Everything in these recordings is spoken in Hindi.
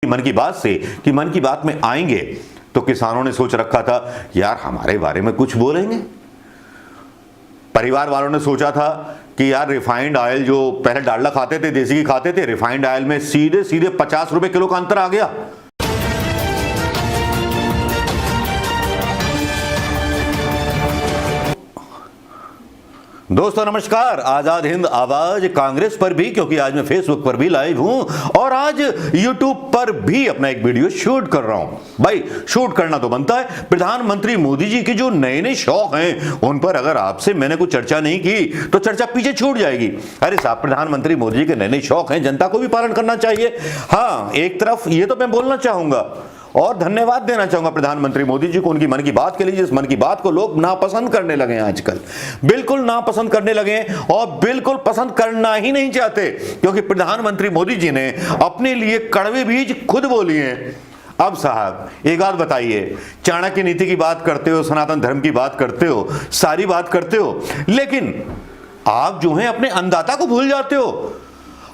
मन की बात से कि मन की बात में आएंगे तो किसानों ने सोच रखा था यार हमारे बारे में कुछ बोलेंगे। परिवार वालों ने सोचा था कि यार रिफाइंड ऑयल, जो पहले डालडा खाते थे, देसी घी खाते थे, रिफाइंड ऑयल में सीधे सीधे 50 रुपए किलो का अंतर आ गया। दोस्तों नमस्कार, आजाद हिंद आवाज कांग्रेस पर भी, क्योंकि आज मैं फेसबुक पर भी लाइव हूं और आज यूट्यूब पर भी अपना एक वीडियो शूट कर रहा हूं। भाई शूट करना तो बनता है। प्रधानमंत्री मोदी जी के जो नए नए शौक हैं उन पर अगर आपसे मैंने कुछ चर्चा नहीं की तो चर्चा पीछे छूट जाएगी। अरे साहब, प्रधानमंत्री मोदी जी के नए नए शौक हैं, जनता को भी पालन करना चाहिए। हाँ, एक तरफ ये तो मैं बोलना चाहूंगा और धन्यवाद देना चाहूंगा प्रधानमंत्री मोदी जी को उनकी मन की बात के लिए, जिस मन की बात को लोग नापसंद करने लगे हैं आजकल, बिल्कुल नापसंद करने लगे हैं और बिल्कुल पसंद करना ही नहीं चाहते, क्योंकि प्रधानमंत्री मोदी जी ने अपने लिए कड़वे बीज खुद बोली हैं। अब साहब एक बात बताइए, चाणक्य नीति की बात करते हो, सनातन धर्म की बात करते हो, सारी बात करते हो, लेकिन आप जो है अपने अन्नदाता को भूल जाते हो।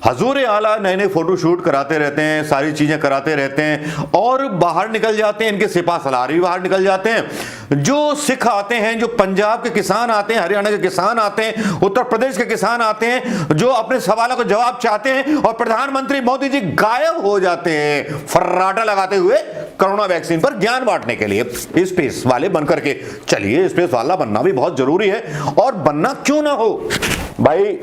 हजूर आला नए नए फोटो शूट कराते रहते हैं, सारी चीजें कराते रहते हैं और बाहर निकल जाते हैं, इनके सिपा सलार भी बाहर निकल जाते हैं। जो सिख आते हैं, जो पंजाब के किसान आते हैं, हरियाणा के किसान आते हैं, उत्तर प्रदेश के किसान आते हैं, जो अपने सवालों का जवाब चाहते हैं, और प्रधानमंत्री मोदी जी गायब हो जाते हैं फर्राटा लगाते हुए कोरोना वैक्सीन पर ज्ञान बांटने के लिए। स्पेस वाले बनकर के चलिए, स्पेस वाला बनना भी बहुत जरूरी है, और बनना क्यों ना हो भाई,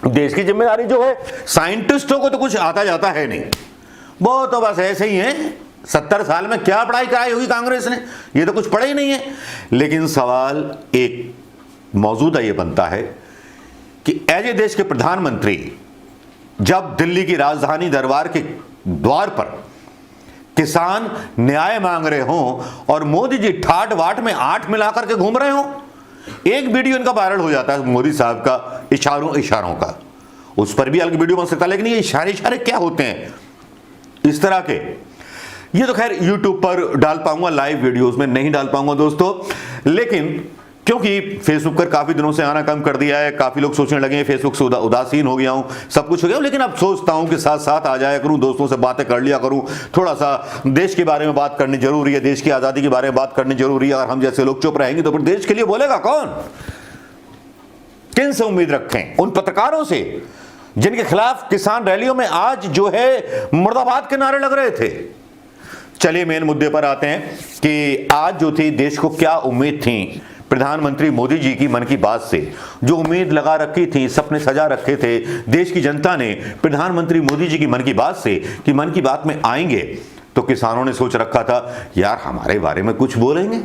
देश की जिम्मेदारी जो है, साइंटिस्टों को तो कुछ आता जाता है नहीं, वो तो बस ऐसे ही हैं। 70 साल में क्या पढ़ाई कराई होगी कांग्रेस ने, ये तो कुछ पढ़ा ही नहीं है। लेकिन सवाल एक मौजूदा ये बनता है कि एज ए देश के प्रधानमंत्री जब दिल्ली की राजधानी दरबार के द्वार पर किसान न्याय मांग रहे हों और मोदी जी ठाट वाट में 8 मिलाकर के घूम रहे हों, एक वीडियो इनका वायरल हो जाता है मोदी साहब का इशारों का, उस पर भी अलग वीडियो बन सकता है, लेकिन ये इशारे क्या होते हैं इस तरह के, ये तो खैर YouTube पर डाल पाऊंगा, लाइव वीडियोस में नहीं डाल पाऊंगा दोस्तों। लेकिन क्योंकि फेसबुक पर काफी दिनों से आना कम कर दिया है, काफी लोग सोचने लगे हैं फेसबुक से उदासीन हो गया हूं, सब कुछ हो गया, लेकिन अब सोचता हूं कि साथ साथ आ जाया करूं, दोस्तों से बातें कर लिया करूं, थोड़ा सा देश के बारे में बात करनी जरूरी है, देश की आजादी के बारे में बात करनी जरूरी है। अगर हम जैसे लोग चुप रहेंगे तो फिर देश के लिए बोलेगा कौन? किन से उम्मीद रखें? उन पत्रकारों से जिनके खिलाफ किसान रैलियों में आज जो है मुर्दाबाद के नारे लग रहे थे। चलिए मेन मुद्दे पर आते हैं कि आज जो थी, देश को क्या उम्मीद थी प्रधानमंत्री मोदी जी की मन की बात से, जो उम्मीद लगा रखी थी, सपने सजा रखे थे देश की जनता ने प्रधानमंत्री मोदी जी की मन की बात से कि मन की बात में आएंगे तो किसानों ने सोच रखा था यार हमारे बारे में कुछ बोलेंगे।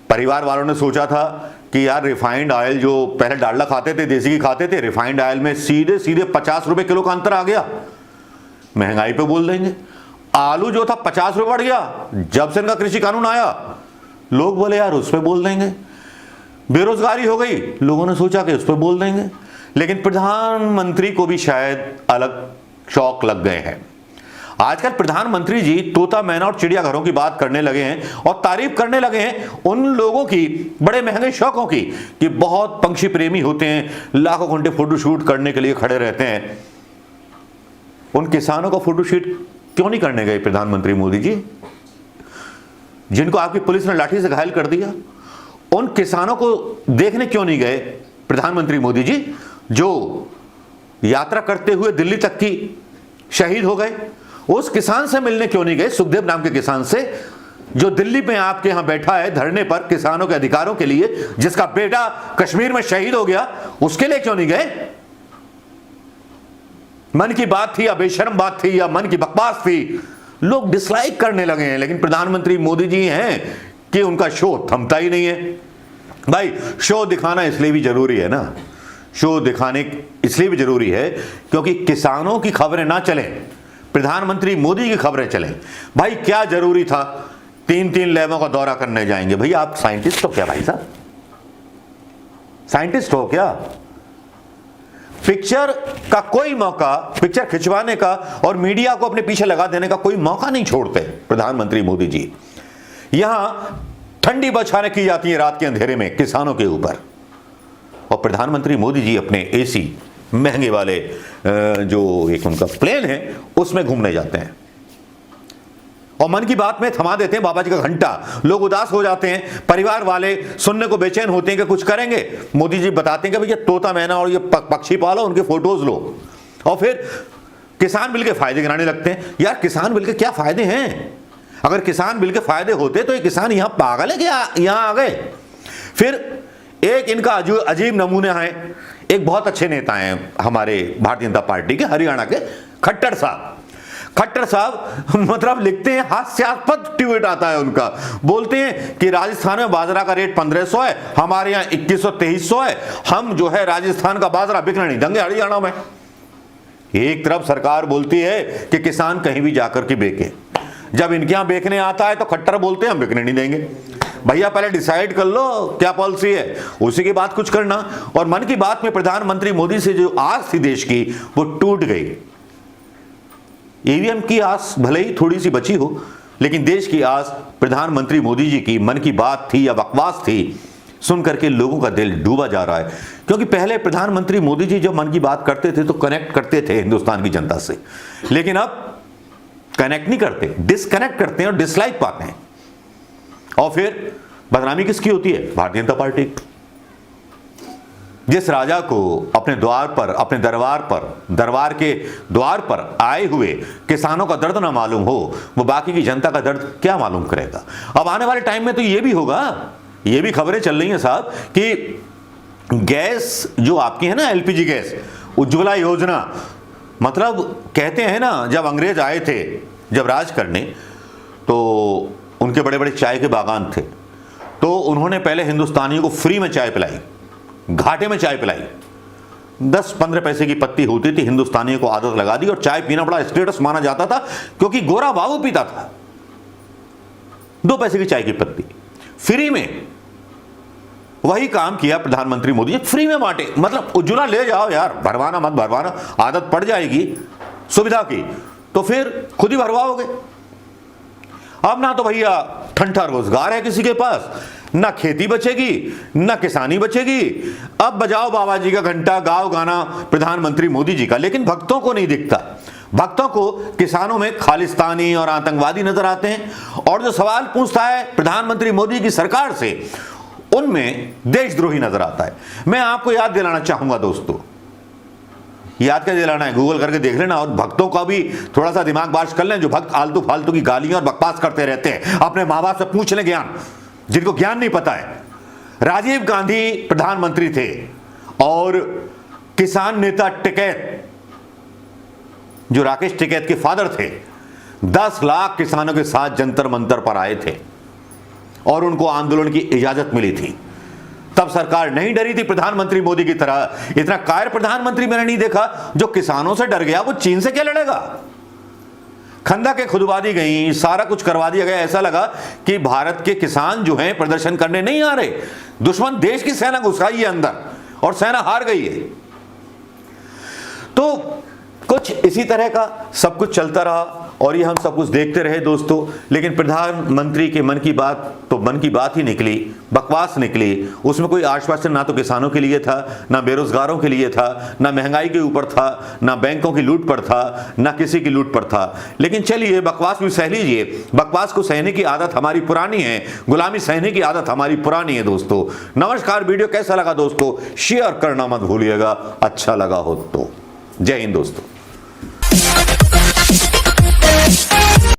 परिवार वालों ने सोचा था कि यार रिफाइंड ऑयल, जो पहले डालडा खाते थे, देसी घी खाते थे, रिफाइंड ऑयल में सीधे सीधे 50 रुपए किलो का अंतर आ गया, महंगाई पे बोल देंगे। आलू जो था 50 रुपए बढ़ गया जब से इनका कृषि कानून आया, लोग बोले यार उस पर बोल देंगे। बेरोजगारी हो गई, लोगों ने सोचा कि उस पर बोल देंगे। लेकिन प्रधानमंत्री को भी शायद अलग शौक लग गए हैं। आजकल प्रधानमंत्री जी तोता मैना और चिड़ियाघरों की बात करने लगे हैं और तारीफ करने लगे हैं उन लोगों की बड़े महंगे शौकों की कि बहुत पंछी प्रेमी होते हैं, लाखों घंटे फोटोशूट करने के लिए खड़े रहते हैं। उन किसानों का फोटोशूट क्यों नहीं करने गए प्रधानमंत्री मोदी जी, जिनको आपकी पुलिस ने लाठी से घायल कर दिया? उन किसानों को देखने क्यों नहीं गए प्रधानमंत्री मोदी जी, जो यात्रा करते हुए दिल्ली तक की शहीद हो गए? उस किसान से मिलने क्यों नहीं गए, सुखदेव नाम के किसान से, जो दिल्ली में आपके यहां बैठा है धरने पर किसानों के अधिकारों के लिए, जिसका बेटा कश्मीर में शहीद हो गया, उसके लिए क्यों नहीं गए? मन की बात थी या बेशर्म बात थी या मन की बकवास थी, लोग डिसलाइक करने लगे हैं। लेकिन प्रधानमंत्री मोदी जी हैं कि उनका शो थमता ही नहीं है। भाई शो दिखाना इसलिए भी जरूरी है ना, शो दिखाने इसलिए भी जरूरी है क्योंकि किसानों की खबरें ना चलें, प्रधानमंत्री मोदी की खबरें चलें। भाई क्या जरूरी था 3-3 लैबों का दौरा करने जाएंगे? भैया आप साइंटिस्ट हो क्या भाई साहब? साइंटिस्ट हो क्या? पिक्चर का कोई मौका, पिक्चर खिंचवाने का और मीडिया को अपने पीछे लगा देने का कोई मौका नहीं छोड़ते प्रधानमंत्री मोदी जी। यहां ठंडी बौछारें की जाती हैं रात के अंधेरे में किसानों के ऊपर, और प्रधानमंत्री मोदी जी अपने एसी महंगे वाले जो एक उनका प्लेन है उसमें घूमने जाते हैं और मन की बात में थमा देते हैं बाबा जी का घंटा। लोग उदास हो जाते हैं, परिवार वाले सुनने को बेचैन होते हैं कि कुछ करेंगे। मोदी जी बताते हैं कि भैया तोता मैना और ये पक्षी पालो, उनके फोटोज लो, और फिर किसान बिल के फायदे गिनाने लगते हैं। यार किसान बिल के क्या फायदे हैं? अगर किसान बिल के फायदे होते तो ये किसान यहां पागल है क्या यहां आ गए? फिर एक इनका अजीब नमूना है, एक बहुत अच्छे नेता हैं हमारे भारतीय जनता पार्टी के, हरियाणा के खट्टर साहब। खट्टर साहब मतलब लिखते हैं, हास्यास्पद ट्वीट आता है उनका, बोलते हैं कि राजस्थान में बाजरा का रेट 1500 है, हमारे यहाँ 2100-2300 है, हम जो है राजस्थान का बाजरा बिकने नहीं देंगे हरियाणा में। एक तरफ सरकार बोलती है कि किसान कहीं भी जाकर के बेचे, जब इनके यहां बेचने आता है तो खट्टर बोलते हैं हम बिकने नहीं देंगे। भैया पहले डिसाइड कर लो क्या पॉलिसी है, उसी के बाद कुछ करना। और मन की बात में प्रधानमंत्री मोदी से जो आस थी देश की वो टूट गई। ईवीएम की आस भले ही थोड़ी सी बची हो, लेकिन देश की आस प्रधानमंत्री मोदी जी की मन की बात थी या बकवास थी, सुन करके लोगों का दिल डूबा जा रहा है। क्योंकि पहले प्रधानमंत्री मोदी जी जब मन की बात करते थे तो कनेक्ट करते थे हिंदुस्तान की जनता से, लेकिन अब कनेक्ट नहीं करते, डिस्कनेक्ट करते हैं और डिसलाइक पाते हैं। और फिर बदनामी किसकी होती है? भारतीय जनता पार्टी। जिस राजा को अपने द्वार पर, अपने दरबार के द्वार पर आए हुए किसानों का दर्द ना मालूम हो, वो बाकी की जनता का दर्द क्या मालूम करेगा? अब आने वाले टाइम में तो ये भी होगा, ये भी खबरें चल रही हैं साहब कि गैस जो आपकी है ना, एलपीजी गैस, उज्ज्वला योजना, मतलब कहते हैं ना जब अंग्रेज आए थे जब राज करने, तो उनके बड़े बड़े चाय के बागान थे, तो उन्होंने पहले हिंदुस्तानियों को फ्री में चाय पिलाई, घाटे में चाय पिलाई। 10-15 पैसे की पत्ती होती थी, हिंदुस्तानियों को आदत लगा दी और चाय पीना बड़ा स्टेटस माना जाता था, क्योंकि गोरा बाबू पीता था 2 पैसे की चाय की पत्ती फ्री में। वही काम किया प्रधानमंत्री मोदी जी, फ्री में बांटे। मतलब उज्ज्वला ले जाओ यार, भरवाना मत भरवाना, आदत पड़ जाएगी सुविधा की तो फिर खुद ही भरवाओगे। अब ना तो भैया ठंठा रोजगार है किसी के पास, ना खेती बचेगी ना किसानी बचेगी। अब बजाओ बाबा जी का घंटा, गाओ गाना प्रधानमंत्री मोदी जी का, लेकिन भक्तों को नहीं दिखता। भक्तों को किसानों में खालिस्तानी और आतंकवादी नजर आते हैं, और जो सवाल पूछता है प्रधानमंत्री मोदी की सरकार से, उनमें देशद्रोही नजर आता है। मैं आपको याद दिलाना चाहूंगा दोस्तों, याद क्या दिलाना है, गूगल करके देख लेना, और भक्तों का भी थोड़ा सा दिमाग बार्श कर लें। जो भक्त आलतू फालतू की गालियां और बकवास करते रहते हैं, अपने माँ बाप से पूछ लें ज्ञान, जिनको ज्ञान नहीं पता है। राजीव गांधी प्रधानमंत्री थे और किसान नेता टिकैत, जो राकेश टिकैत के फादर थे, 10 लाख किसानों के साथ जंतर मंतर पर आए थे और उनको आंदोलन की इजाजत मिली थी। तब सरकार नहीं डरी थी प्रधानमंत्री मोदी की तरह। इतना कायर प्रधानमंत्री मैंने नहीं देखा जो किसानों से डर गया। वो चीन से क्या लड़ेगा? खंदा के खुदवादी गई, सारा कुछ करवा दिया गया। ऐसा लगा कि भारत के किसान जो हैं प्रदर्शन करने नहीं आ रहे, दुश्मन देश की सेना घुसाई है अंदर और सेना हार गई है। तो कुछ इसी तरह का सब कुछ चलता रहा और ये हम सब कुछ देखते रहे दोस्तों। लेकिन प्रधानमंत्री के मन की बात तो मन की बात ही निकली, बकवास निकली। उसमें कोई आश्वासन ना तो किसानों के लिए था, ना बेरोजगारों के लिए था, ना महंगाई के ऊपर था, ना बैंकों की लूट पर था, ना किसी की लूट पर था। लेकिन चलिए, बकवास भी सह लीजिए। बकवास को सहने की आदत हमारी पुरानी है, गुलामी सहने की आदत हमारी पुरानी है दोस्तों। नमस्कार। वीडियो कैसा लगा दोस्तों? शेयर करना मत भूलिएगा, अच्छा लगा हो तो। जय हिंद दोस्तों।